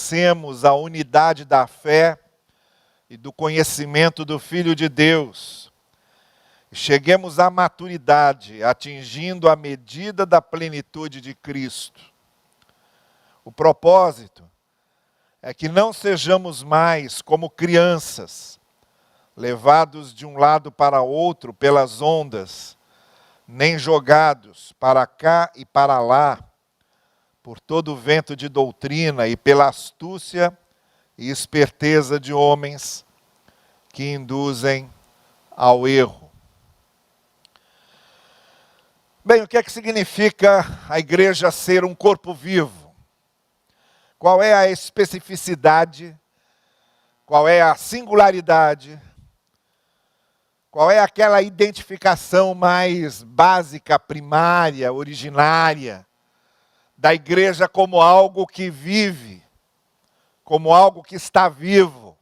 alcancemos a unidade da fé e do conhecimento do Filho de Deus, e cheguemos à maturidade, atingindo a medida da plenitude de Cristo. O propósito é que não sejamos mais como crianças, levados de um lado para outro pelas ondas, nem jogados para cá e para lá, por todo o vento de doutrina e pela astúcia e esperteza de homens que induzem ao erro. Bem, o que é que significa a igreja ser um corpo vivo? Qual é a especificidade? Qual é a singularidade? Qual é aquela identificação mais básica, primária, originária da igreja como algo que vive, como algo que está vivo?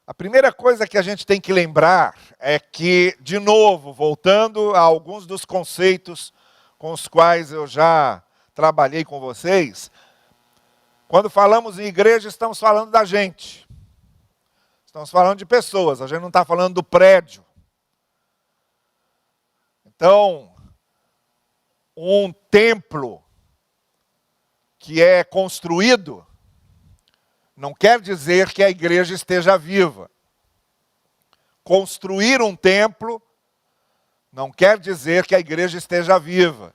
A primeira coisa que a gente tem que lembrar é que, de novo, voltando a alguns dos conceitos com os quais eu já trabalhei com vocês, quando falamos em igreja, estamos falando da gente. Estamos falando de pessoas, a gente não está falando do prédio. Então, um templo que é construído não quer dizer que a igreja esteja viva. Construir um templo não quer dizer que a igreja esteja viva.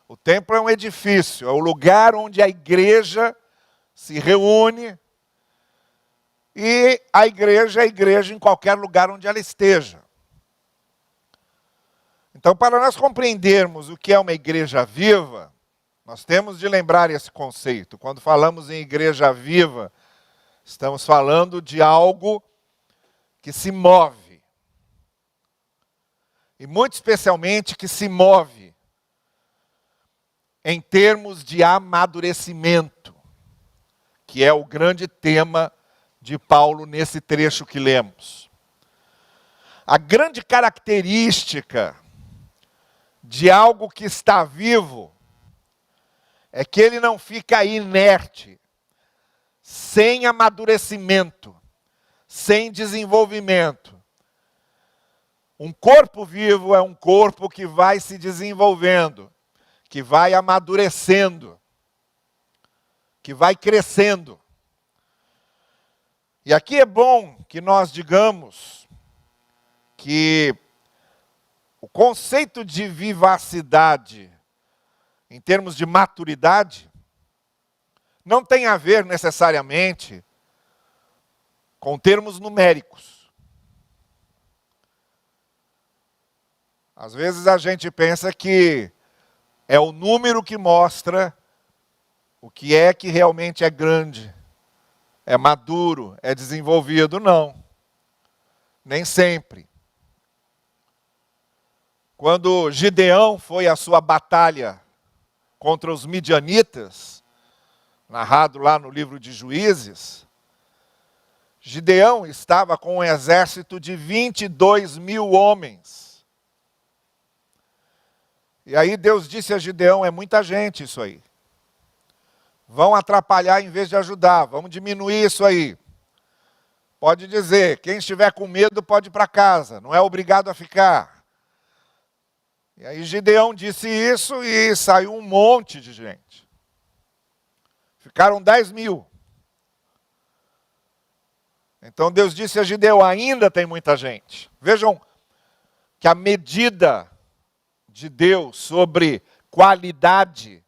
O templo é um edifício, é o lugar onde a igreja se reúne. E a igreja é a igreja em qualquer lugar onde ela esteja. Então, para nós compreendermos o que é uma igreja viva, nós temos de lembrar esse conceito. Quando falamos em igreja viva, estamos falando de algo que se move. E muito especialmente que se move em termos de amadurecimento, que é o grande tema de Paulo nesse trecho que lemos. A grande característica de algo que está vivo é que ele não fica inerte, sem amadurecimento, sem desenvolvimento. Um corpo vivo é um corpo que vai se desenvolvendo, que vai amadurecendo, que vai crescendo. E aqui é bom que nós digamos que o conceito de vivacidade, em termos de maturidade, não tem a ver necessariamente com termos numéricos. Às vezes a gente pensa que é o número que mostra o que é que realmente é grande, é maduro, é desenvolvido. Não, nem sempre. Quando Gideão foi à sua batalha contra os midianitas, narrado lá no livro de Juízes, Gideão estava com um exército de 22 mil homens. E aí Deus disse a Gideão: é muita gente isso aí. Vão atrapalhar em vez de ajudar, vamos diminuir isso aí. Pode dizer, quem estiver com medo pode ir para casa, não é obrigado a ficar. E aí Gideão disse isso e saiu um monte de gente. Ficaram 10 mil. Então Deus disse a Gideão: ainda tem muita gente. Vejam que a medida de Deus sobre qualidade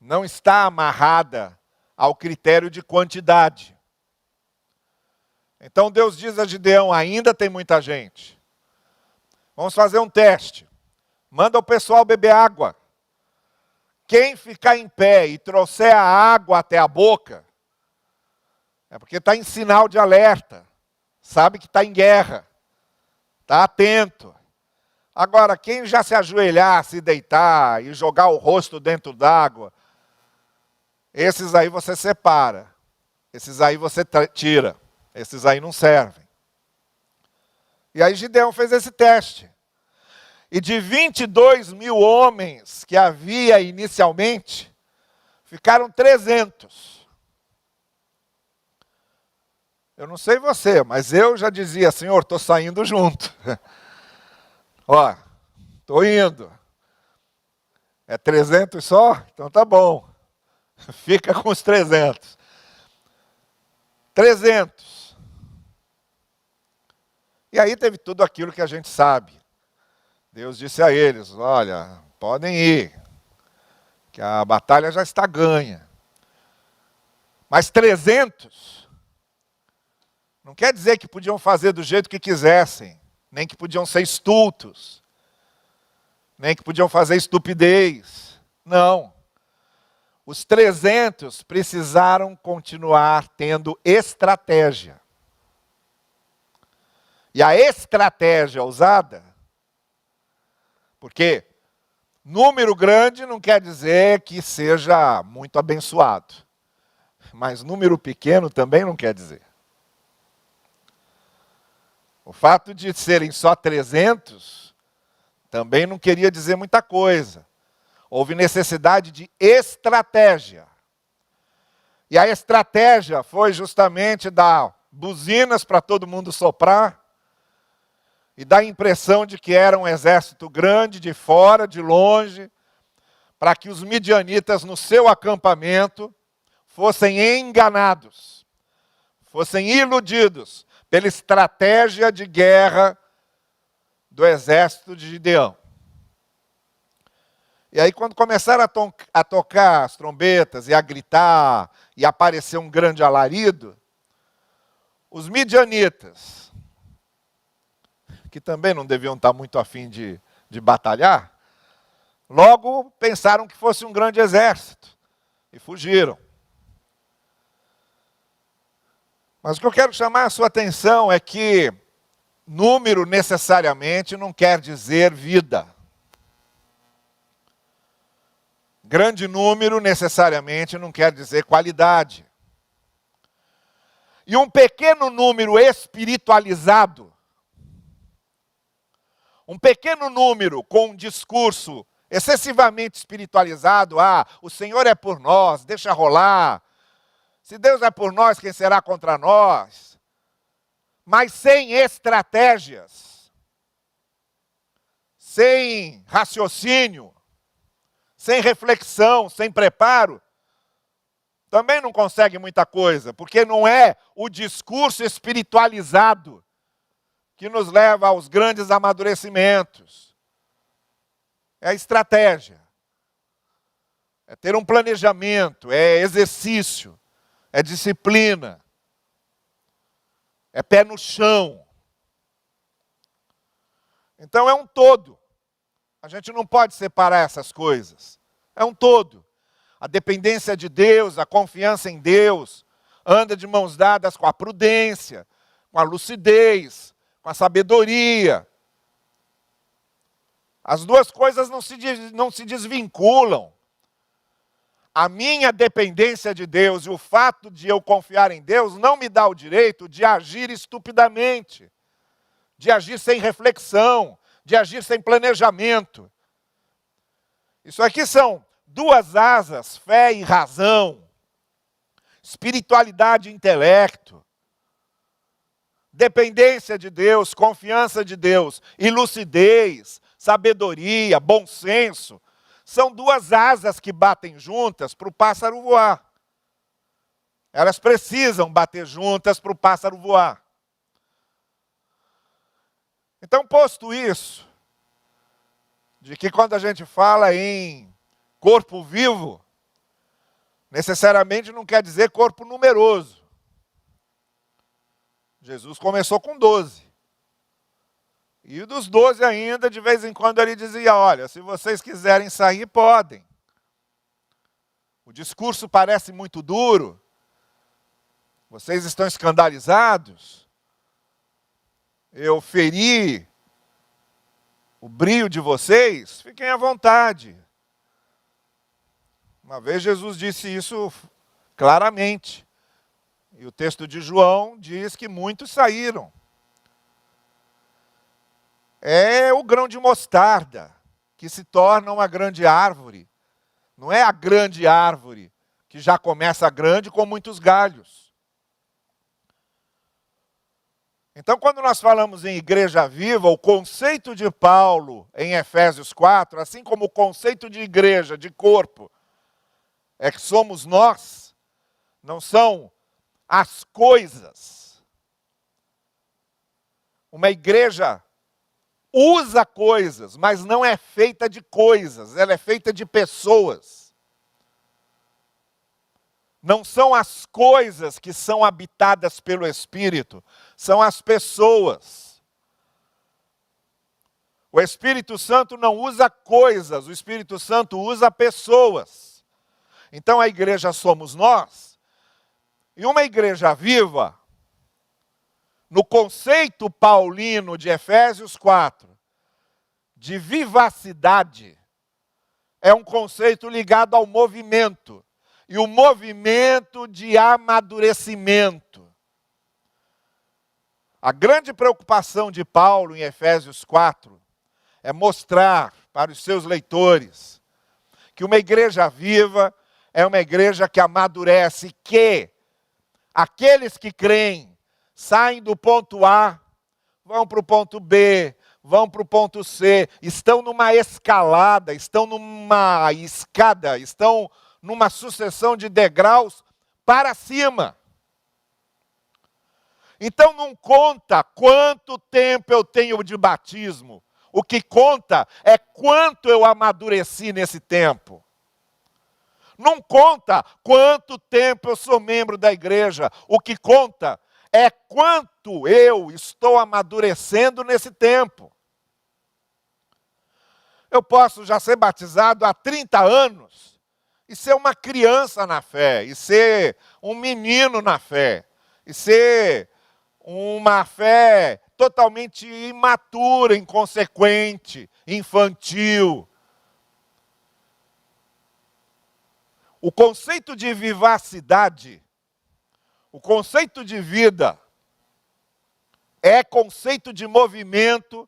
não está amarrada ao critério de quantidade. Então Deus diz a Gideão: ainda tem muita gente. Vamos fazer um teste. Manda o pessoal beber água. Quem ficar em pé e trouxer a água até a boca, é porque está em sinal de alerta. Sabe que está em guerra. Está atento. Agora, quem já se ajoelhar, se deitar e jogar o rosto dentro d'água, esses aí você separa. Esses aí você tira. Esses aí não servem. E aí Gideão fez esse teste. E de 22 mil homens que havia inicialmente, Ficaram 300. Eu não sei você, mas eu já dizia, Senhor, estou saindo junto. Ó, estou indo. É 300 só? Então tá bom. Fica com os 300. 300. E aí teve tudo aquilo que a gente sabe. Deus disse a eles, olha, podem ir, que a batalha já está ganha. Mas 300 não quer dizer que podiam fazer do jeito que quisessem, nem que podiam ser estultos, nem que podiam fazer estupidez. Não. Os 300 precisaram continuar tendo estratégia. E a estratégia usada, porque número grande não quer dizer que seja muito abençoado, mas número pequeno também não quer dizer. O fato de serem só 300 também não queria dizer muita coisa. Houve necessidade de estratégia. E a estratégia foi justamente dar buzinas para todo mundo soprar e dar a impressão de que era um exército grande, de fora, de longe, para que os midianitas no seu acampamento fossem enganados, fossem iludidos pela estratégia de guerra do exército de Gideão. E aí quando começaram a tocar as trombetas e a gritar e aparecer um grande alarido, os midianitas, que também não deviam estar muito afim de batalhar, logo pensaram que fosse um grande exército e fugiram. Mas o que eu quero chamar a sua atenção é que número necessariamente não quer dizer vida. Grande número necessariamente não quer dizer qualidade. E um pequeno número espiritualizado, um pequeno número com um discurso excessivamente espiritualizado, o Senhor é por nós, deixa rolar. Se Deus é por nós, quem será contra nós? Mas sem estratégias, sem raciocínio, sem reflexão, sem preparo, também não consegue muita coisa, porque não é o discurso espiritualizado que nos leva aos grandes amadurecimentos. É a estratégia. É ter um planejamento, é exercício, é disciplina, é pé no chão. Então é um todo. A gente não pode separar essas coisas. É um todo. A dependência de Deus, a confiança em Deus, anda de mãos dadas com a prudência, com a lucidez, com a sabedoria. As duas coisas não se desvinculam. A minha dependência de Deus e o fato de eu confiar em Deus não me dá o direito de agir estupidamente, de agir sem reflexão, de agir sem planejamento. Isso aqui são duas asas, fé e razão, espiritualidade e intelecto, dependência de Deus, confiança de Deus e lucidez, sabedoria, bom senso. São duas asas que batem juntas para o pássaro voar. Elas precisam bater juntas para o pássaro voar. Então, posto isso, de que quando a gente fala em corpo vivo, necessariamente não quer dizer corpo numeroso. Jesus começou com 12. E dos 12 ainda, de vez em quando ele dizia, olha, se vocês quiserem sair, podem. O discurso parece muito duro. Vocês estão escandalizados. Eu feri o brio de vocês. Fiquem à vontade. Uma vez Jesus disse isso claramente. E o texto de João diz que muitos saíram. É o grão de mostarda que se torna uma grande árvore. Não é a grande árvore que já começa grande com muitos galhos. Então, quando nós falamos em igreja viva, o conceito de Paulo em Efésios 4, assim como o conceito de igreja, de corpo, é que somos nós, não são as coisas. Uma igreja usa coisas, mas não é feita de coisas, ela é feita de pessoas. Não são as coisas que são habitadas pelo Espírito, são as pessoas. O Espírito Santo não usa coisas, o Espírito Santo usa pessoas. Então a igreja somos nós. E uma igreja viva, no conceito paulino de Efésios 4, de vivacidade, é um conceito ligado ao movimento. E o movimento de amadurecimento. A grande preocupação de Paulo em Efésios 4 é mostrar para os seus leitores que uma igreja viva é uma igreja que amadurece, que aqueles que creem saem do ponto A, vão para o ponto B, vão para o ponto C, estão numa escalada, estão numa escada, estão numa sucessão de degraus para cima. Então não conta quanto tempo eu tenho de batismo. O que conta é quanto eu amadureci nesse tempo. Não conta quanto tempo eu sou membro da igreja. O que conta é quanto eu estou amadurecendo nesse tempo. Eu posso já ser batizado há 30 anos. E ser uma criança na fé, e ser um menino na fé, e ser uma fé totalmente imatura, inconsequente, infantil. O conceito de vivacidade, o conceito de vida, é conceito de movimento,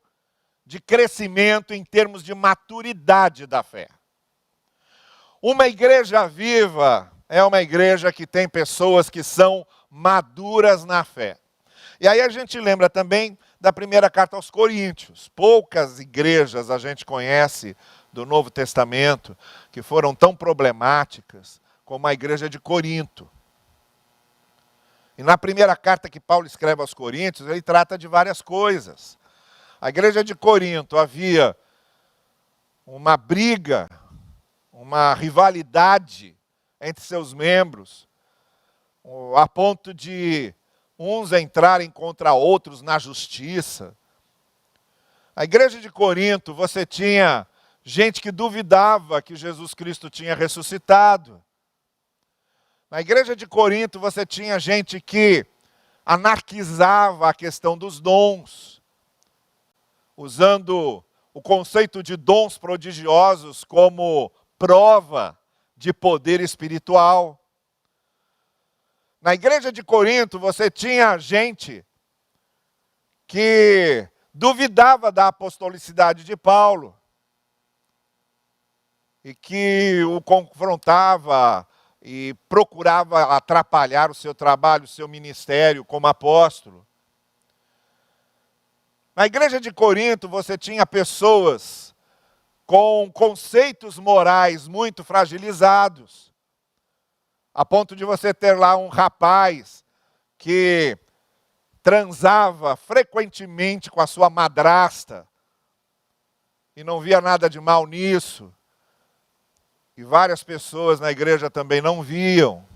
de crescimento em termos de maturidade da fé. Uma igreja viva é uma igreja que tem pessoas que são maduras na fé. E aí a gente lembra também da primeira carta aos Coríntios. Poucas igrejas a gente conhece do Novo Testamento que foram tão problemáticas como a igreja de Corinto. E na primeira carta que Paulo escreve aos Coríntios, ele trata de várias coisas. A igreja de Corinto havia uma briga, uma rivalidade entre seus membros, a ponto de uns entrarem contra outros na justiça. A igreja de Corinto, você tinha gente que duvidava que Jesus Cristo tinha ressuscitado. Na igreja de Corinto, você tinha gente que anarquizava a questão dos dons, usando o conceito de dons prodigiosos como prova de poder espiritual. Na igreja de Corinto, você tinha gente que duvidava da apostolicidade de Paulo e que o confrontava e procurava atrapalhar o seu trabalho, o seu ministério como apóstolo. Na igreja de Corinto, você tinha pessoas com conceitos morais muito fragilizados, a ponto de você ter lá um rapaz que transava frequentemente com a sua madrasta e não via nada de mal nisso. E várias pessoas na igreja também não viam.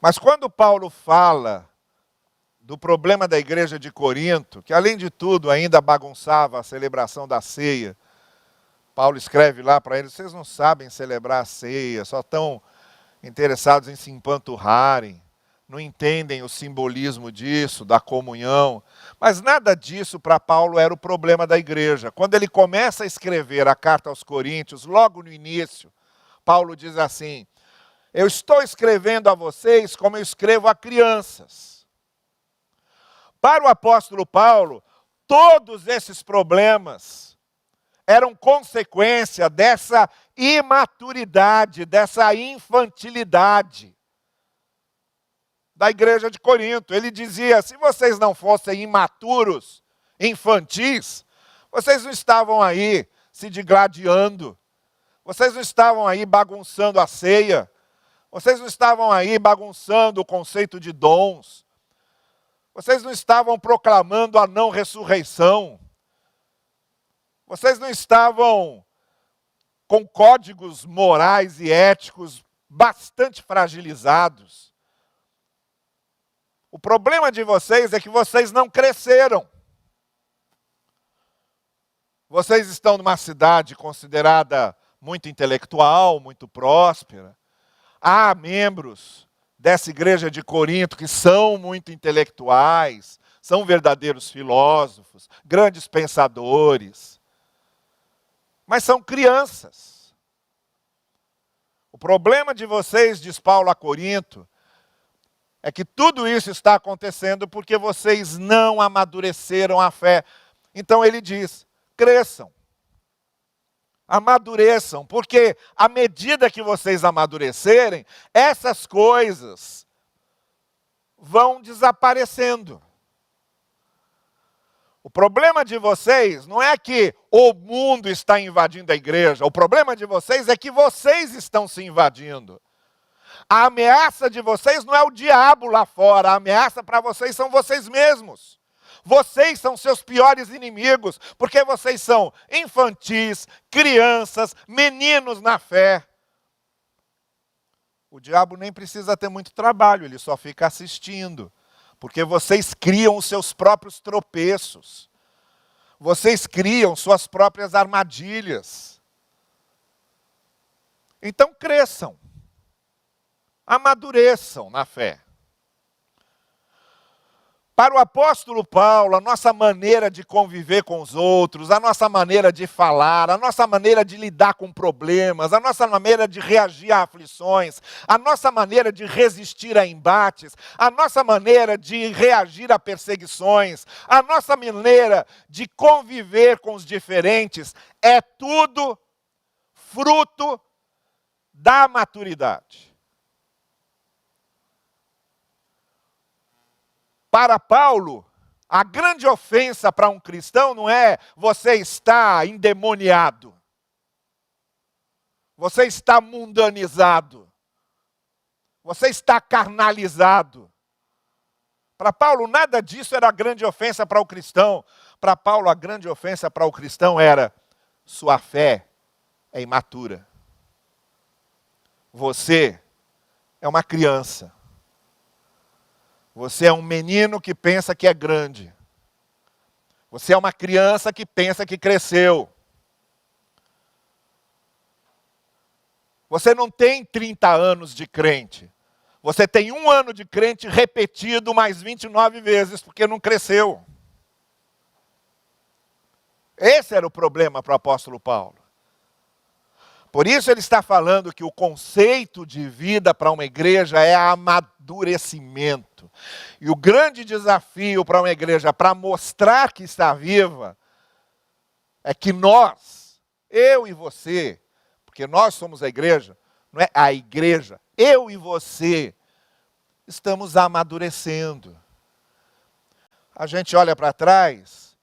Mas quando Paulo fala do problema da igreja de Corinto, que além de tudo ainda bagunçava a celebração da ceia, Paulo escreve lá para eles: vocês não sabem celebrar a ceia, só estão interessados em se empanturrarem, não entendem o simbolismo disso, da comunhão. Mas nada disso para Paulo era o problema da igreja. Quando ele começa a escrever a carta aos Coríntios, logo no início, Paulo diz assim: eu estou escrevendo a vocês como eu escrevo a crianças. Para o apóstolo Paulo, todos esses problemas eram consequência dessa imaturidade, dessa infantilidade da igreja de Corinto. Ele dizia: se vocês não fossem imaturos, infantis, vocês não estavam aí se digladiando, vocês não estavam aí bagunçando a ceia, vocês não estavam aí bagunçando o conceito de dons, vocês não estavam proclamando a não ressurreição, vocês não estavam com códigos morais e éticos bastante fragilizados. O problema de vocês é que vocês não cresceram. Vocês estão numa cidade considerada muito intelectual, muito próspera. Há membros dessa igreja de Corinto que são muito intelectuais, são verdadeiros filósofos, grandes pensadores. Mas são crianças. O problema de vocês, diz Paulo a Corinto, é que tudo isso está acontecendo porque vocês não amadureceram a fé. Então ele diz: cresçam, amadureçam, porque à medida que vocês amadurecerem, essas coisas vão desaparecendo. O problema de vocês não é que o mundo está invadindo a igreja, o problema de vocês é que vocês estão se invadindo. A ameaça de vocês não é o diabo lá fora, a ameaça para vocês são vocês mesmos. Vocês são seus piores inimigos, porque vocês são infantis, crianças, meninos na fé. O diabo nem precisa ter muito trabalho, ele só fica assistindo, porque vocês criam os seus próprios tropeços. Vocês criam suas próprias armadilhas. Então cresçam, amadureçam na fé. Para o apóstolo Paulo, a nossa maneira de conviver com os outros, a nossa maneira de falar, a nossa maneira de lidar com problemas, a nossa maneira de reagir a aflições, a nossa maneira de resistir a embates, a nossa maneira de reagir a perseguições, a nossa maneira de conviver com os diferentes, é tudo fruto da maturidade. Para Paulo, a grande ofensa para um cristão não é você está endemoniado, você está mundanizado, você está carnalizado. Para Paulo, nada disso era grande ofensa para o cristão. Para Paulo, a grande ofensa para o cristão era: sua fé é imatura. Você é uma criança. Você é um menino que pensa que é grande. Você é uma criança que pensa que cresceu. Você não tem 30 anos de crente. Você tem 1 ano de crente repetido mais 29 vezes, porque não cresceu. Esse era o problema para o apóstolo Paulo. Por isso ele está falando que o conceito de vida para uma igreja é amadurecimento. E o grande desafio para uma igreja, para mostrar que está viva, é que nós, eu e você, porque nós somos a igreja, não é a igreja, eu e você, estamos amadurecendo. A gente olha para trás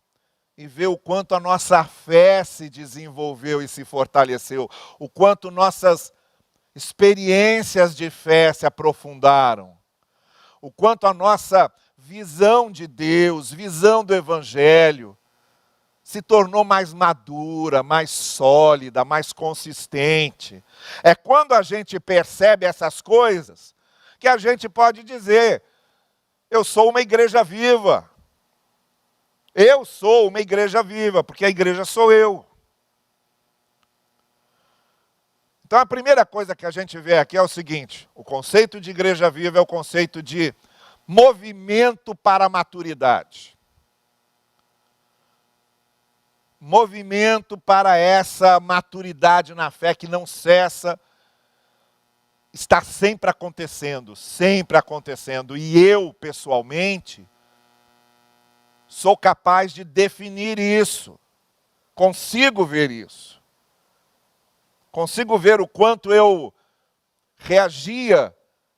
e vê o quanto a nossa fé se desenvolveu e se fortaleceu, o quanto nossas experiências de fé se aprofundaram, o quanto a nossa visão de Deus, visão do Evangelho, se tornou mais madura, mais sólida, mais consistente. É quando a gente percebe essas coisas que a gente pode dizer: eu sou uma igreja viva. Eu sou uma igreja viva, porque a igreja sou eu. Então a primeira coisa que a gente vê aqui é o seguinte: o conceito de igreja viva é o conceito de movimento para a maturidade. Movimento para essa maturidade na fé que não cessa, está sempre acontecendo, sempre acontecendo. E eu, pessoalmente, sou capaz de definir isso consigo ver isso. Consigo ver o quanto eu reagia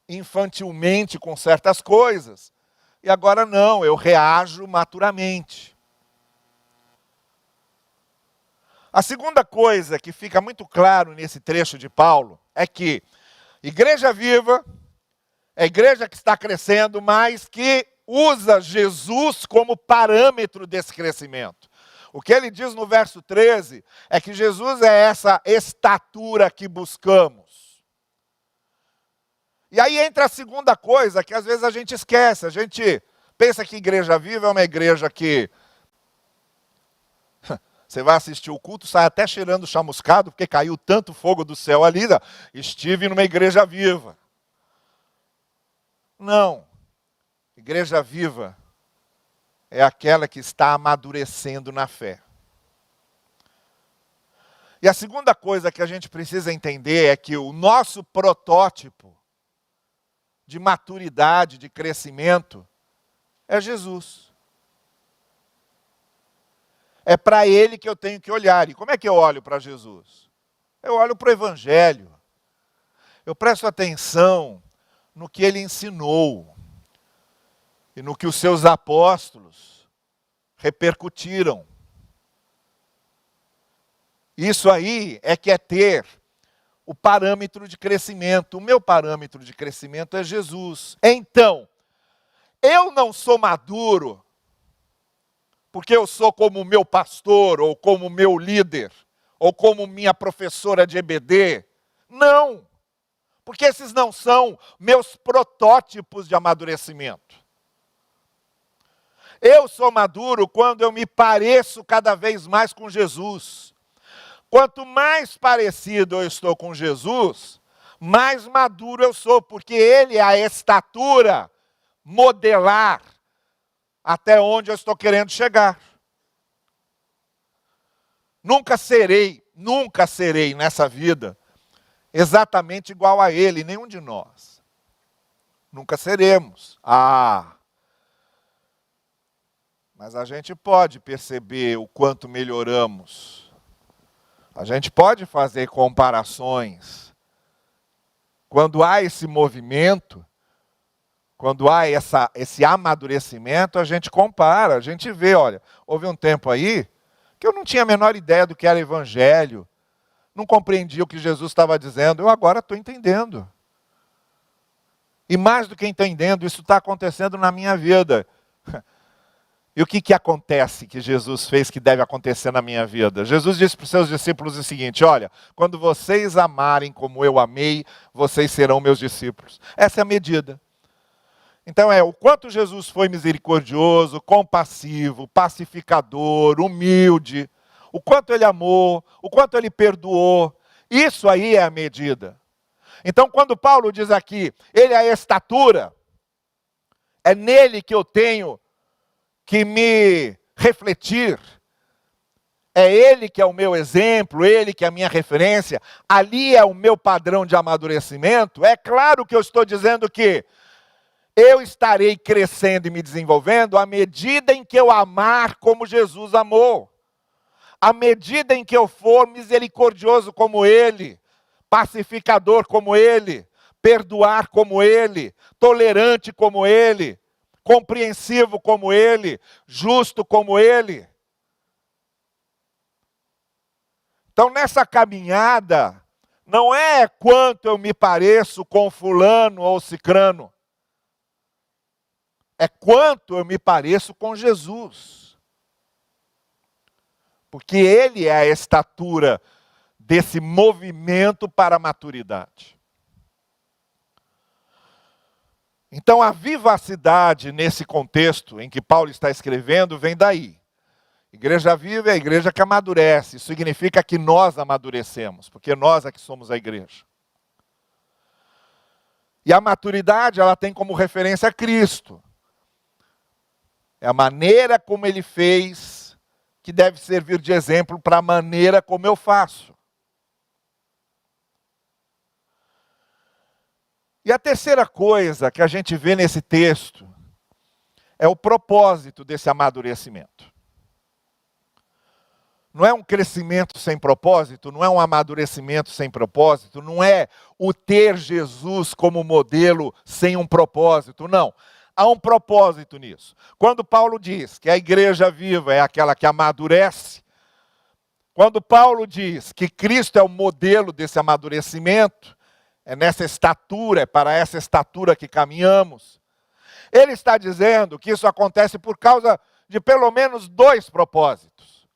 infantilmente com certas coisas. E agora não, eu reajo maturamente. A segunda coisa que fica muito claro nesse trecho de Paulo é que Igreja Viva é a igreja que está crescendo, mas que usa Jesus como parâmetro desse crescimento. O que ele diz no verso 13 é que Jesus é essa estatura que buscamos. E aí entra a segunda coisa que às vezes a gente esquece. A gente pensa que Igreja Viva é uma igreja que você vai assistir o culto, sai até cheirando chamuscado, porque caiu tanto fogo do céu ali. Estive numa igreja viva. Não. Igreja viva é aquela que está amadurecendo na fé. E a segunda coisa que a gente precisa entender é que o nosso protótipo de maturidade, de crescimento, é Jesus. É para Ele que eu tenho que olhar. E como é que eu olho para Jesus? Eu olho para o Evangelho. Eu presto atenção no que Ele ensinou e no que os seus apóstolos repercutiram. Isso aí é que é ter o parâmetro de crescimento. O meu parâmetro de crescimento é Jesus. Então, eu não sou maduro porque eu sou como o meu pastor, ou como o meu líder, ou como minha professora de EBD. Não, porque esses não são meus protótipos de amadurecimento. Eu sou maduro quando eu me pareço cada vez mais com Jesus. Quanto mais parecido eu estou com Jesus, mais maduro eu sou, porque Ele é a estatura modelar até onde eu estou querendo chegar. Nunca serei nessa vida exatamente igual a Ele, nenhum de nós. Nunca seremos. Mas a gente pode perceber o quanto melhoramos. A gente pode fazer comparações. Quando há esse movimento, quando há esse amadurecimento, a gente compara, a gente vê, olha, houve um tempo aí que eu não tinha a menor ideia do que era evangelho, não compreendia o que Jesus estava dizendo, eu agora estou entendendo. E mais do que entendendo, isso está acontecendo na minha vida. E o que acontece que Jesus fez que deve acontecer na minha vida? Jesus disse para os seus discípulos o seguinte, olha, quando vocês amarem como eu amei, vocês serão meus discípulos. Essa é a medida. Então o quanto Jesus foi misericordioso, compassivo, pacificador, humilde, o quanto Ele amou, o quanto Ele perdoou, isso aí é a medida. Então quando Paulo diz aqui, Ele é a estatura, é nele que eu tenho que me refletir, é Ele que é o meu exemplo, Ele que é a minha referência, ali é o meu padrão de amadurecimento, é claro que eu estou dizendo que eu estarei crescendo e me desenvolvendo à medida em que eu amar como Jesus amou. À medida em que eu for misericordioso como Ele, pacificador como Ele, perdoar como Ele, tolerante como Ele, compreensivo como Ele, justo como Ele. Então nessa caminhada, não é quanto eu me pareço com fulano ou cicrano, é quanto eu me pareço com Jesus. Porque Ele é a estatura desse movimento para a maturidade. Então a vivacidade nesse contexto em que Paulo está escrevendo vem daí. Igreja viva é a igreja que amadurece. Isso significa que nós amadurecemos, porque nós é que somos a igreja. E a maturidade ela tem como referência Cristo. É a maneira como Ele fez que deve servir de exemplo para a maneira como eu faço. E a terceira coisa que a gente vê nesse texto é o propósito desse amadurecimento. não é um crescimento sem propósito, não é um amadurecimento sem propósito, não é o ter Jesus como modelo sem um propósito, não. Há um propósito nisso. Quando Paulo diz que a igreja viva é aquela que amadurece, quando Paulo diz que Cristo é o modelo desse amadurecimento, é nessa estatura, é para essa estatura que caminhamos, ele está dizendo que isso acontece por causa de pelo menos 2 propósitos.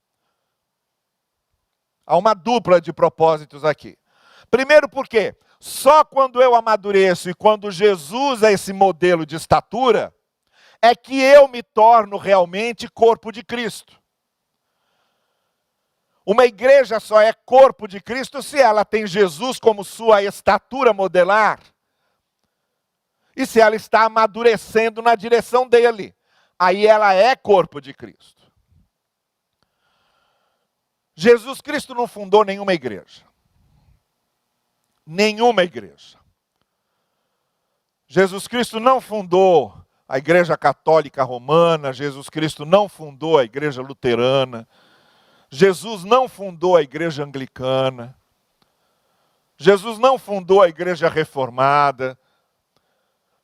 Há uma dupla de propósitos aqui. Primeiro porque só quando eu amadureço e quando Jesus é esse modelo de estatura, é que eu me torno realmente corpo de Cristo. Uma igreja só é corpo de Cristo se ela tem Jesus como sua estatura modelar. E se ela está amadurecendo na direção dele. Aí ela é corpo de Cristo. Jesus Cristo não fundou nenhuma igreja. Nenhuma igreja. Jesus Cristo não fundou a Igreja Católica Romana, Jesus Cristo não fundou a Igreja Luterana, Jesus não fundou a Igreja Anglicana, Jesus não fundou a Igreja Reformada,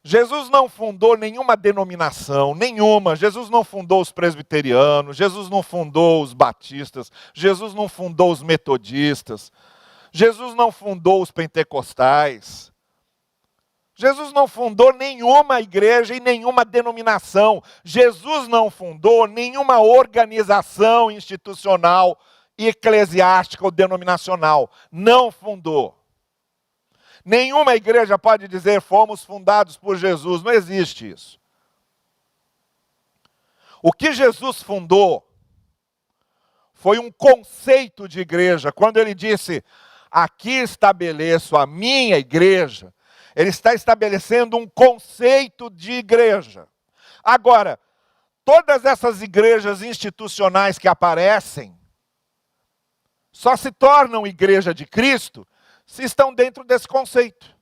Jesus não fundou nenhuma denominação, nenhuma. Jesus não fundou os presbiterianos, Jesus não fundou os batistas, Jesus não fundou os metodistas, Jesus não fundou os pentecostais. Jesus não fundou nenhuma igreja e nenhuma denominação. Jesus não fundou nenhuma organização institucional, eclesiástica ou denominacional. Não fundou. Nenhuma igreja pode dizer fomos fundados por Jesus. Não existe isso. O que Jesus fundou foi um conceito de igreja. Quando ele disse, aqui estabeleço a minha igreja, ele está estabelecendo um conceito de igreja. Agora, todas essas igrejas institucionais que aparecem, só se tornam igreja de Cristo se estão dentro desse conceito.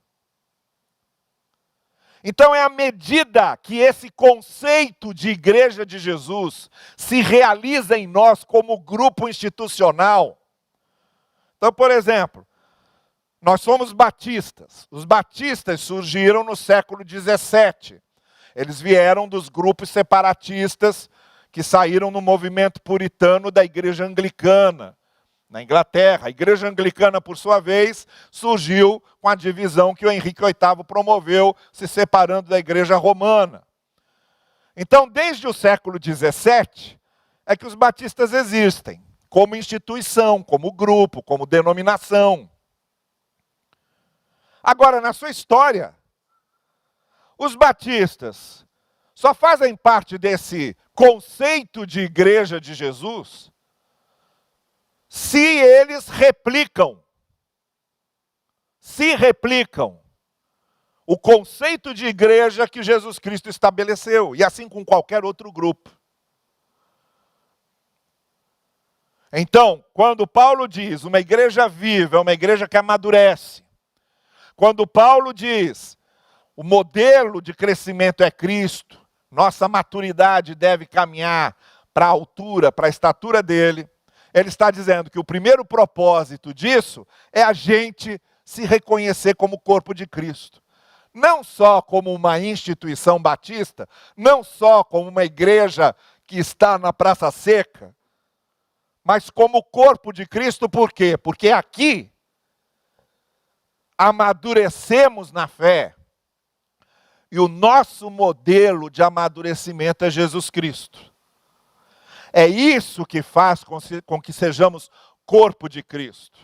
Então é à medida que esse conceito de igreja de Jesus se realiza em nós como grupo institucional. Então, por exemplo, nós somos batistas. Os batistas surgiram no século XVII. Eles vieram dos grupos separatistas que saíram no movimento puritano da igreja anglicana, na Inglaterra. A igreja anglicana, por sua vez, surgiu com a divisão que o Henrique VIII promoveu, se separando da igreja romana. Então, desde o século XVII, é que os batistas existem, como instituição, como grupo, como denominação. Agora, na sua história, os batistas só fazem parte desse conceito de igreja de Jesus se eles replicam o conceito de igreja que Jesus Cristo estabeleceu, e assim com qualquer outro grupo. Então, quando Paulo diz uma igreja viva, é uma igreja que amadurece. Quando Paulo diz o modelo de crescimento é Cristo, nossa maturidade deve caminhar para a altura, para a estatura dele, ele está dizendo que o primeiro propósito disso é a gente se reconhecer como corpo de Cristo. Não só como uma instituição batista, não só como uma igreja que está na Praça Seca, mas como corpo de Cristo, por quê? Porque aqui amadurecemos na fé. E o nosso modelo de amadurecimento é Jesus Cristo. É isso que faz com que sejamos corpo de Cristo.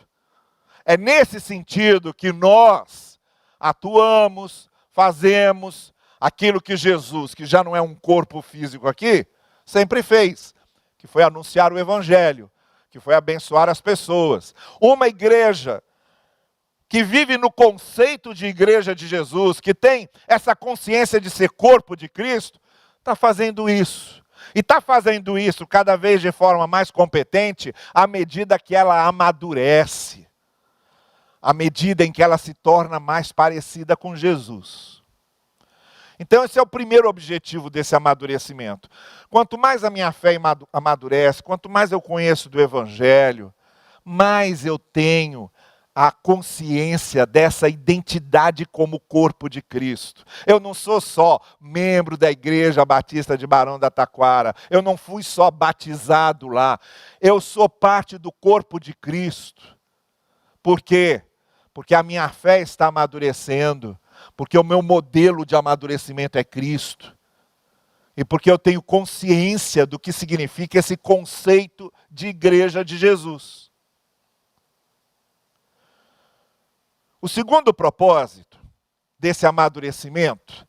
É nesse sentido que nós atuamos, fazemos aquilo que Jesus, que já não é um corpo físico aqui, sempre fez, que foi anunciar o Evangelho, que foi abençoar as pessoas. Uma igreja que vive no conceito de igreja de Jesus, que tem essa consciência de ser corpo de Cristo, está fazendo isso. E está fazendo isso cada vez de forma mais competente, à medida que ela amadurece, à medida em que ela se torna mais parecida com Jesus. Então esse é o primeiro objetivo desse amadurecimento. Quanto mais a minha fé amadurece, quanto mais eu conheço do Evangelho, mais eu tenho a consciência dessa identidade como corpo de Cristo. Eu não sou só membro da Igreja Batista de Barão da Taquara, eu não fui só batizado lá, eu sou parte do corpo de Cristo. Por quê? Porque a minha fé está amadurecendo, porque o meu modelo de amadurecimento é Cristo, e porque eu tenho consciência do que significa esse conceito de igreja de Jesus. O segundo propósito desse amadurecimento,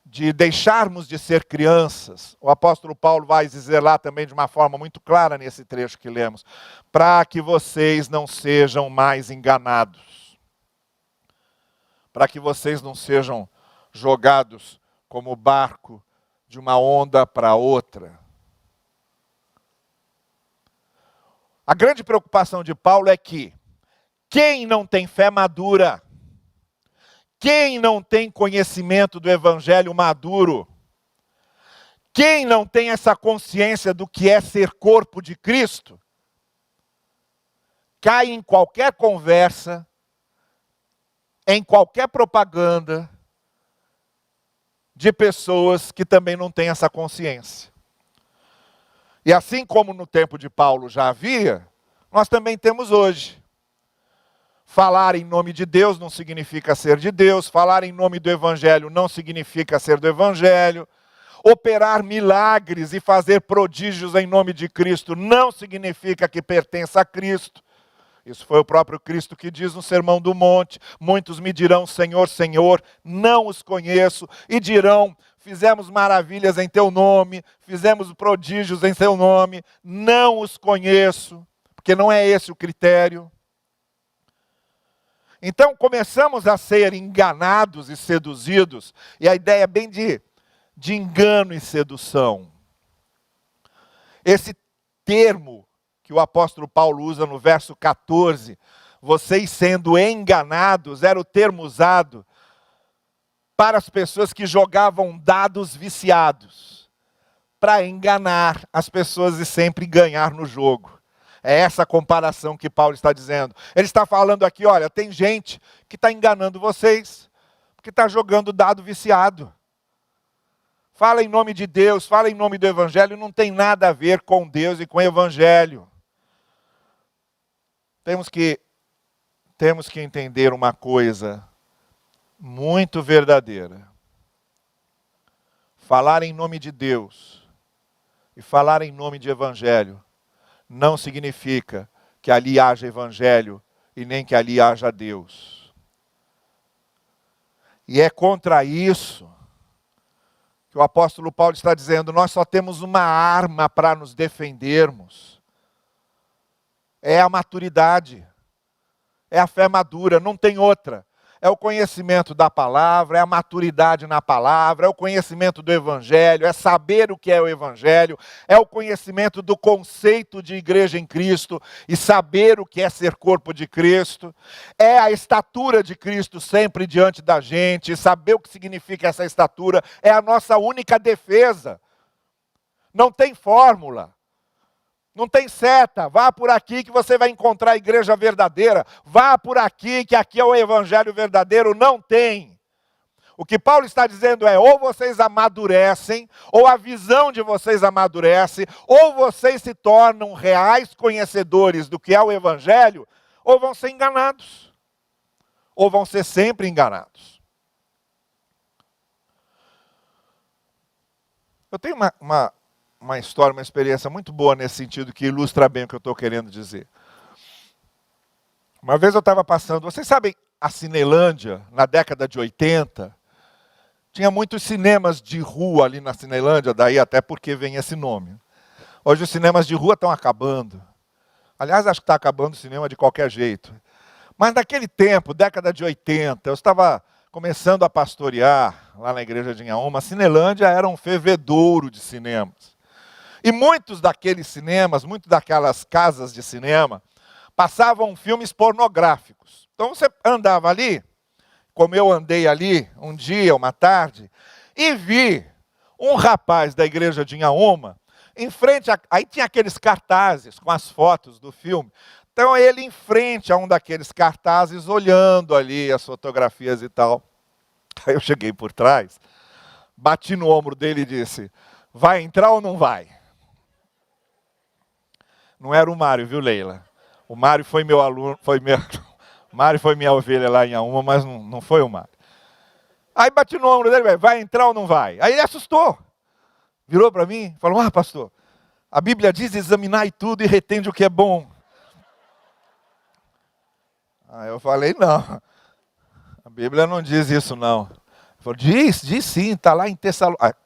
de deixarmos de ser crianças, o apóstolo Paulo vai dizer lá também de uma forma muito clara nesse trecho que lemos, para que vocês não sejam mais enganados, para que vocês não sejam jogados como barco de uma onda para outra. A grande preocupação de Paulo é que quem não tem fé madura, quem não tem conhecimento do Evangelho maduro, quem não tem essa consciência do que é ser corpo de Cristo, cai em qualquer conversa, em qualquer propaganda de pessoas que também não têm essa consciência. E assim como no tempo de Paulo já havia, nós também temos hoje. Falar em nome de Deus não significa ser de Deus. Falar em nome do Evangelho não significa ser do Evangelho. Operar milagres e fazer prodígios em nome de Cristo não significa que pertença a Cristo. Isso foi o próprio Cristo que diz no Sermão do Monte: muitos me dirão, Senhor, Senhor, não os conheço, e dirão, fizemos maravilhas em teu nome, fizemos prodígios em teu nome, não os conheço, porque não é esse o critério. Então começamos a ser enganados e seduzidos, e a ideia é bem de engano e sedução. Esse termo que o apóstolo Paulo usa no verso 14, vocês sendo enganados, era o termo usado para as pessoas que jogavam dados viciados, para enganar as pessoas e sempre ganhar no jogo. É essa a comparação que Paulo está dizendo. Ele está falando aqui, olha, tem gente que está enganando vocês, porque está jogando dado viciado. Fala em nome de Deus, fala em nome do Evangelho, não tem nada a ver com Deus e com o Evangelho. Temos que entender uma coisa muito verdadeira. Falar em nome de Deus e falar em nome de Evangelho não significa que ali haja Evangelho e nem que ali haja Deus. E é contra isso que o apóstolo Paulo está dizendo, nós só temos uma arma para nos defendermos. É a maturidade, é a fé madura, não tem outra. É o conhecimento da palavra, é a maturidade na palavra, é o conhecimento do Evangelho, é saber o que é o Evangelho, é o conhecimento do conceito de igreja em Cristo e saber o que é ser corpo de Cristo, é a estatura de Cristo sempre diante da gente, saber o que significa essa estatura, é a nossa única defesa. Não tem fórmula. Não tem seta, vá por aqui que você vai encontrar a igreja verdadeira. Vá por aqui que aqui é o evangelho verdadeiro. Não tem. O que Paulo está dizendo é, ou vocês amadurecem, ou a visão de vocês amadurece, ou vocês se tornam reais conhecedores do que é o evangelho, ou vão ser enganados. Ou vão ser sempre enganados. Eu tenho uma história, uma experiência muito boa nesse sentido, que ilustra bem o que eu estou querendo dizer. Uma vez eu estava passando, vocês sabem, a Cinelândia, na década de 80, tinha muitos cinemas de rua ali na Cinelândia, daí até porque vem esse nome. Hoje os cinemas de rua estão acabando. Aliás, acho que está acabando o cinema de qualquer jeito. Mas naquele tempo, década de 80, eu estava começando a pastorear lá na igreja de Inhaúma. A Cinelândia era um fervedouro de cinemas. E muitos daqueles cinemas, muitas daquelas casas de cinema, passavam filmes pornográficos. Então você andava ali como eu andei ali um dia, uma tarde, e vi um rapaz da igreja de Inhaúma, em frente, aí tinha aqueles cartazes com as fotos do filme. Então ele em frente a um daqueles cartazes, olhando ali as fotografias e tal. Aí eu cheguei por trás, bati no ombro dele e disse, vai entrar ou não vai? Não era o Mário, viu, Leila? O Mário foi meu aluno, o Mário foi minha ovelha lá em Inhaúma, mas não foi o Mário. Aí bati no ombro dele, vai entrar ou não vai? Aí ele assustou. Virou para mim, falou, pastor, a Bíblia diz, examinai tudo e retende o que é bom. Aí eu falei, não, a Bíblia não diz isso não. Ele falou, diz sim, está lá em Tessalonicenses.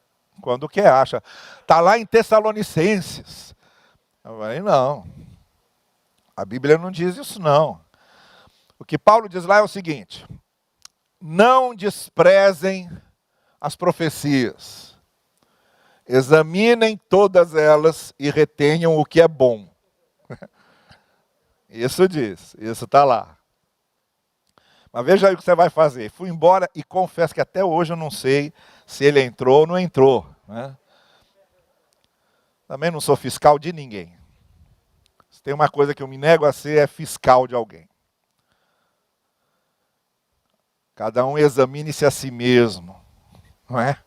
Quando que acha? Está lá em Tessalonicenses. Eu falei, não, a Bíblia não diz isso não. O que Paulo diz lá é o seguinte, não desprezem as profecias. Examinem todas elas e retenham o que é bom. Isso diz, isso está lá. Mas veja aí o que você vai fazer. Fui embora e confesso que até hoje eu não sei se ele entrou ou não entrou. Né? Também não sou fiscal de ninguém. Se tem uma coisa que eu me nego a ser, é fiscal de alguém. Cada um examine-se a si mesmo. Não é?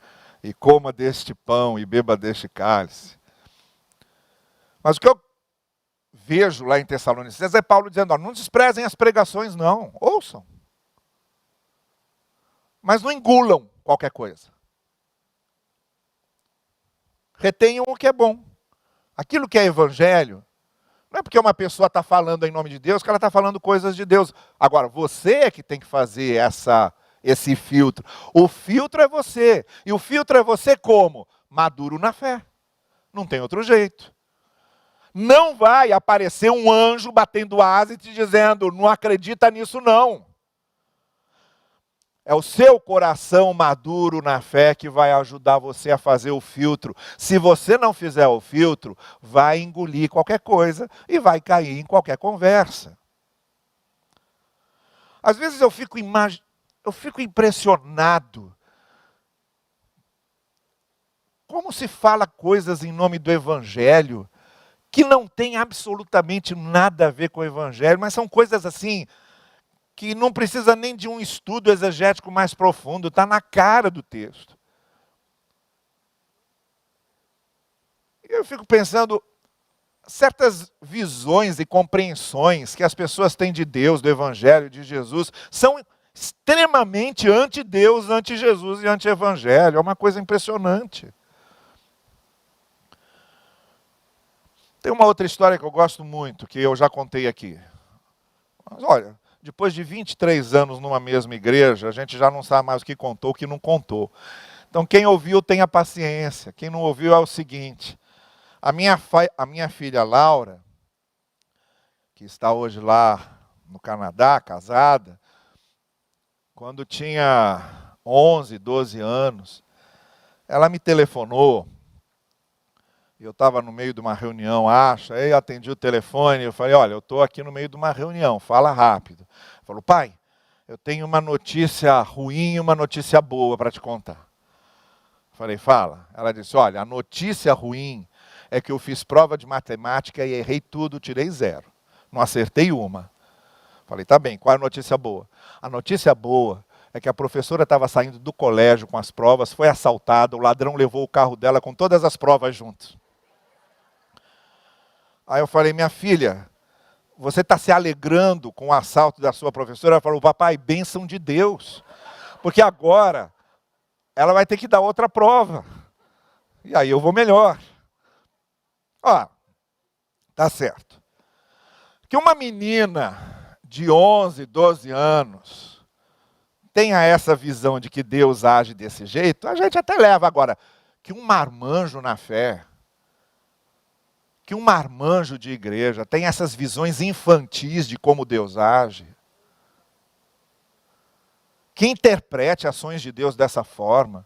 E coma deste pão e beba deste cálice. Mas o que eu vejo lá em Tessalonicenses é Paulo dizendo, não desprezem as pregações não, ouçam. Mas não engulam qualquer coisa. Retenham o que é bom. Aquilo que é evangelho, não é porque uma pessoa está falando em nome de Deus que ela está falando coisas de Deus. Agora, você é que tem que fazer esse filtro. O filtro é você. E o filtro é você como? Maduro na fé. Não tem outro jeito. Não vai aparecer um anjo batendo asa e te dizendo, não acredita nisso não. É o seu coração maduro na fé que vai ajudar você a fazer o filtro. Se você não fizer o filtro, vai engolir qualquer coisa e vai cair em qualquer conversa. Às vezes eu fico impressionado. Como se fala coisas em nome do Evangelho que não tem absolutamente nada a ver com o Evangelho, mas são coisas assim que não precisa nem de um estudo exegético mais profundo, está na cara do texto. Eu fico pensando, certas visões e compreensões que as pessoas têm de Deus, do Evangelho, de Jesus, são extremamente anti-Deus, anti-Jesus e anti-Evangelho. É uma coisa impressionante. Tem uma outra história que eu gosto muito, que eu já contei aqui. Mas olha, depois de 23 anos numa mesma igreja, a gente já não sabe mais o que contou, o que não contou. Então quem ouviu tenha paciência, quem não ouviu é o seguinte. A minha filha Laura, que está hoje lá no Canadá, casada, quando tinha 11, 12 anos, ela me telefonou. Eu estava no meio de uma reunião, aí eu atendi o telefone, eu falei, olha, eu estou aqui no meio de uma reunião, fala rápido. Ela falou, pai, eu tenho uma notícia ruim e uma notícia boa para te contar. Eu falei, fala. Ela disse, olha, a notícia ruim é que eu fiz prova de matemática e errei tudo, tirei 0. Não acertei uma. Eu falei, tá bem, qual é a notícia boa? A notícia boa é que a professora estava saindo do colégio com as provas, foi assaltada, o ladrão levou o carro dela com todas as provas juntas. Aí eu falei, minha filha, você está se alegrando com o assalto da sua professora? Ela falou, papai, bênção de Deus. Porque agora ela vai ter que dar outra prova. E aí eu vou melhor. Tá certo. Que uma menina de 11, 12 anos tenha essa visão de que Deus age desse jeito, a gente até leva. Agora, que um marmanjo na fé, que um marmanjo de igreja tem essas visões infantis de como Deus age, que interprete ações de Deus dessa forma.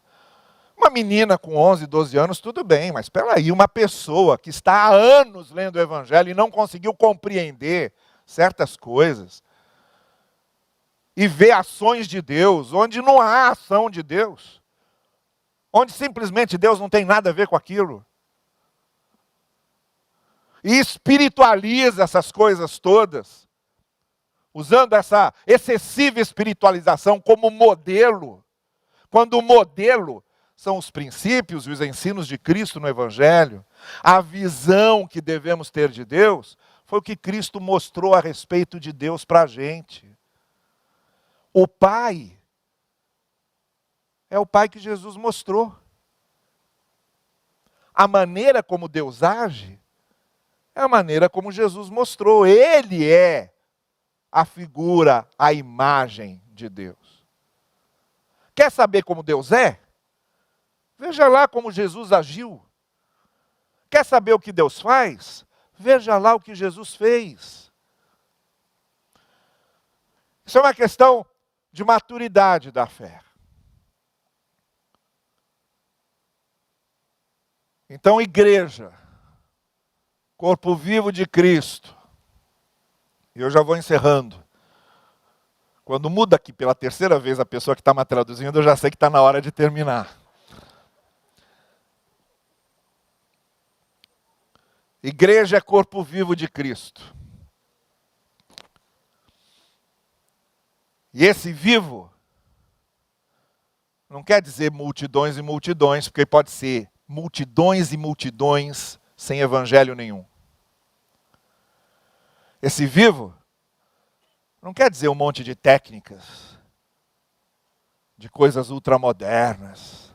Uma menina com 11, 12 anos, tudo bem, mas espera aí, uma pessoa que está há anos lendo o Evangelho e não conseguiu compreender certas coisas, e ver ações de Deus, onde não há ação de Deus, onde simplesmente Deus não tem nada a ver com aquilo. E espiritualiza essas coisas todas, usando essa excessiva espiritualização como modelo, quando o modelo são os princípios e os ensinos de Cristo no Evangelho. A visão que devemos ter de Deus foi o que Cristo mostrou a respeito de Deus para a gente. O Pai é o Pai que Jesus mostrou. A maneira como Deus age é a maneira como Jesus mostrou. Ele é a figura, a imagem de Deus. Quer saber como Deus é? Veja lá como Jesus agiu. Quer saber o que Deus faz? Veja lá o que Jesus fez. Isso é uma questão de maturidade da fé. Então, igreja, corpo vivo de Cristo. E eu já vou encerrando. Quando muda aqui pela terceira vez a pessoa que está me traduzindo, eu já sei que está na hora de terminar. Igreja é corpo vivo de Cristo. E esse vivo não quer dizer multidões e multidões, porque pode ser multidões e multidões sem evangelho nenhum. Esse vivo não quer dizer um monte de técnicas, de coisas ultramodernas.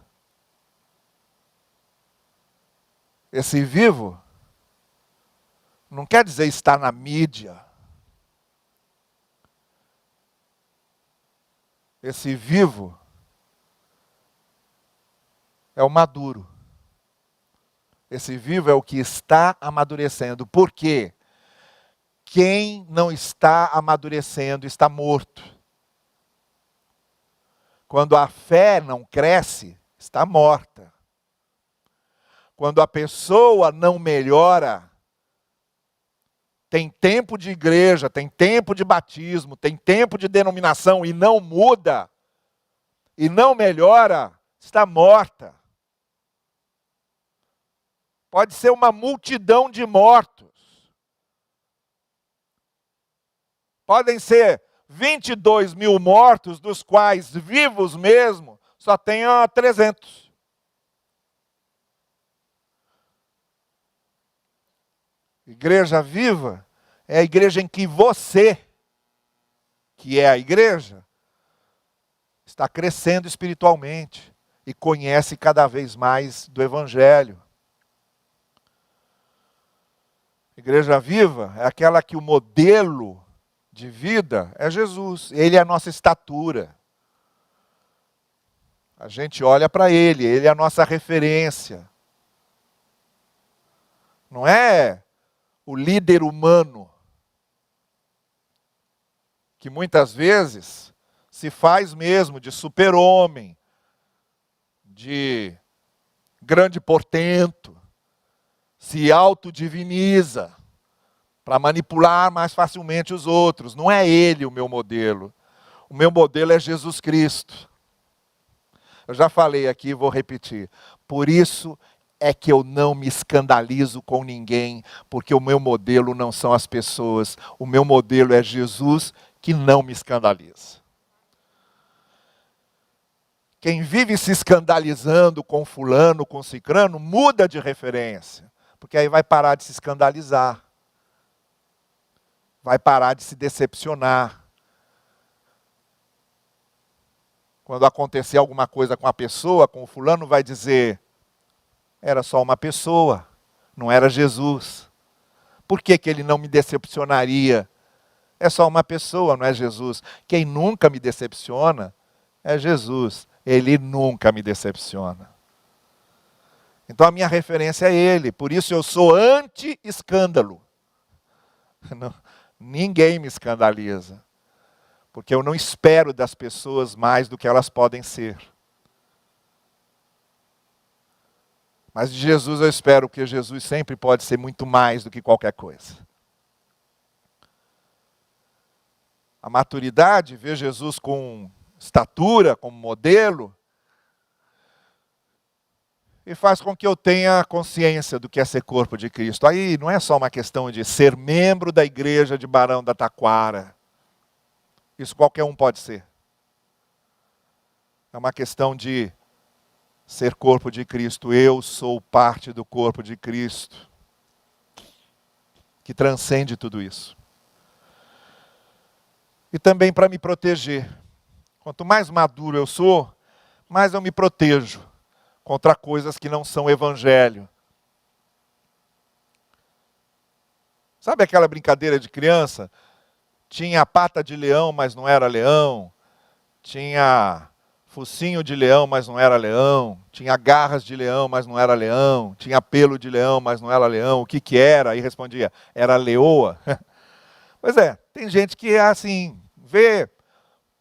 Esse vivo não quer dizer estar na mídia. Esse vivo é o maduro. Esse vivo é o que está amadurecendo. Por quê? Quem não está amadurecendo está morto. Quando a fé não cresce, está morta. Quando a pessoa não melhora, tem tempo de igreja, tem tempo de batismo, tem tempo de denominação e não muda, e não melhora, está morta. Pode ser uma multidão de mortos. Podem ser 22 mil mortos, dos quais vivos mesmo, só tem 300. Igreja viva é a igreja em que você, que é a igreja, está crescendo espiritualmente e conhece cada vez mais do Evangelho. Igreja viva é aquela que o modelo de vida é Jesus. Ele é a nossa estatura. A gente olha para ele é a nossa referência. Não é o líder humano, que muitas vezes se faz mesmo de super-homem, de grande portento, se autodiviniza para manipular mais facilmente os outros. Não é ele o meu modelo. O meu modelo é Jesus Cristo. Eu já falei aqui e vou repetir. Por isso é que eu não me escandalizo com ninguém, porque o meu modelo não são as pessoas. O meu modelo é Jesus, que não me escandaliza. Quem vive se escandalizando com fulano, com cicrano, muda de referência, porque aí vai parar de se escandalizar. Vai parar de se decepcionar. Quando acontecer alguma coisa com a pessoa, com o fulano, vai dizer: era só uma pessoa, não era Jesus. Por que ele não me decepcionaria? É só uma pessoa, não é Jesus. Quem nunca me decepciona é Jesus. Ele nunca me decepciona. Então a minha referência é ele. Por isso eu sou anti-escândalo. Ninguém me escandaliza. Porque eu não espero das pessoas mais do que elas podem ser. Mas de Jesus eu espero que Jesus sempre pode ser muito mais do que qualquer coisa. a maturidade, ver Jesus com estatura, como modelo, e faz com que eu tenha consciência do que é ser corpo de Cristo. Aí não é só uma questão de ser membro da igreja de Barão da Taquara. Isso qualquer um pode ser. É uma questão de ser corpo de Cristo. Eu sou parte do corpo de Cristo, que transcende tudo isso. E também para me proteger. Quanto mais maduro eu sou, mais eu me protejo contra coisas que não são evangelho. Sabe aquela brincadeira de criança? Tinha pata de leão, mas não era leão. Tinha focinho de leão, mas não era leão. Tinha garras de leão, mas não era leão. Tinha pelo de leão, mas não era leão. O que que era? Aí respondia, era leoa. Pois é, tem gente que é assim, vê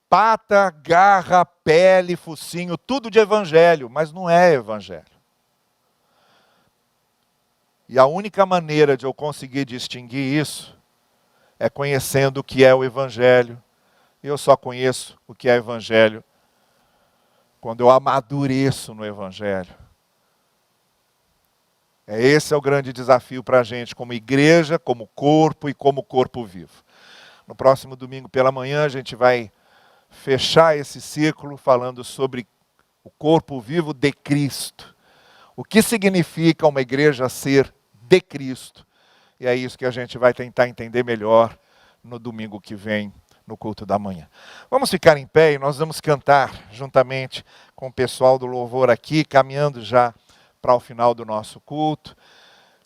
pata, garra, pele, focinho, tudo de evangelho, mas não é evangelho. E a única maneira de eu conseguir distinguir isso é conhecendo o que é o evangelho. E eu só conheço o que é evangelho quando eu amadureço no evangelho. Esse é o grande desafio para a gente, como igreja, como corpo e como corpo vivo. No próximo domingo pela manhã a gente vai fechar esse ciclo falando sobre o corpo vivo de Cristo. O que significa uma igreja ser de Cristo? E é isso que a gente vai tentar entender melhor no domingo que vem, no culto da manhã. Vamos ficar em pé e nós vamos cantar juntamente com o pessoal do louvor aqui, caminhando já para o final do nosso culto.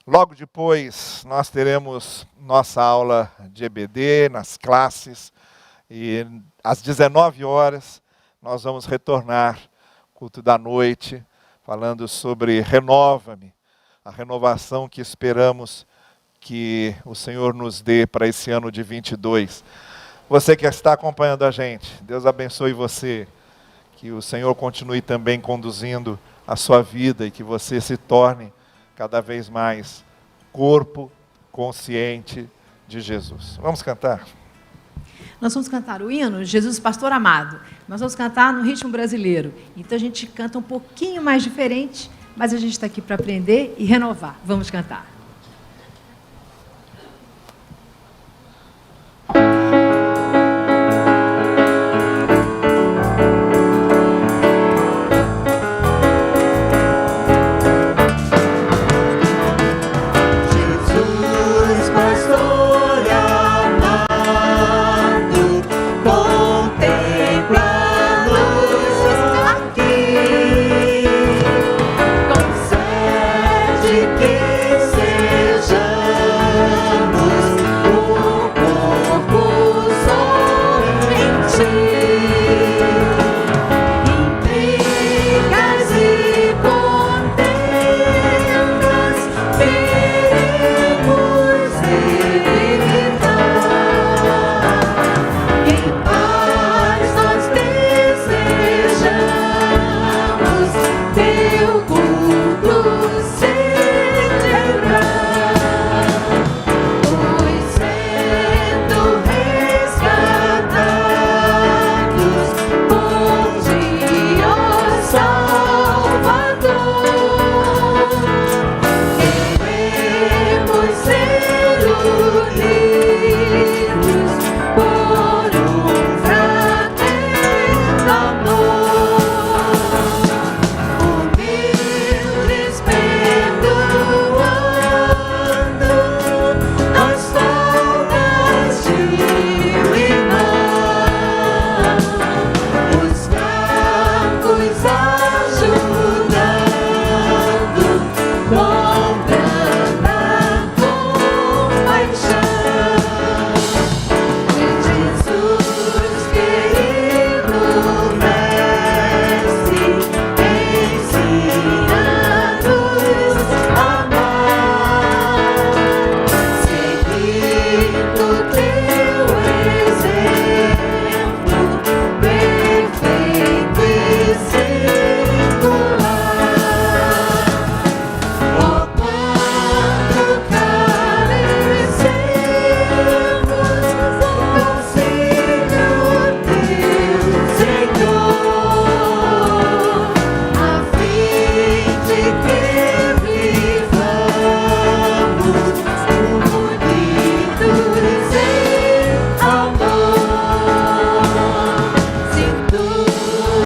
Logo depois nós teremos nossa aula de EBD nas classes. E às 19 horas nós vamos retornar culto da noite, falando sobre renova-me, a renovação que esperamos que o Senhor nos dê para esse ano de 22. Você que está acompanhando a gente, Deus abençoe você, que o Senhor continue também conduzindo a sua vida e que você se torne cada vez mais corpo consciente de Jesus. Vamos cantar? Nós vamos cantar o hino Jesus Pastor Amado. Nós vamos cantar no ritmo brasileiro. Então a gente canta um pouquinho mais diferente, mas a gente está aqui para aprender e renovar. Vamos cantar.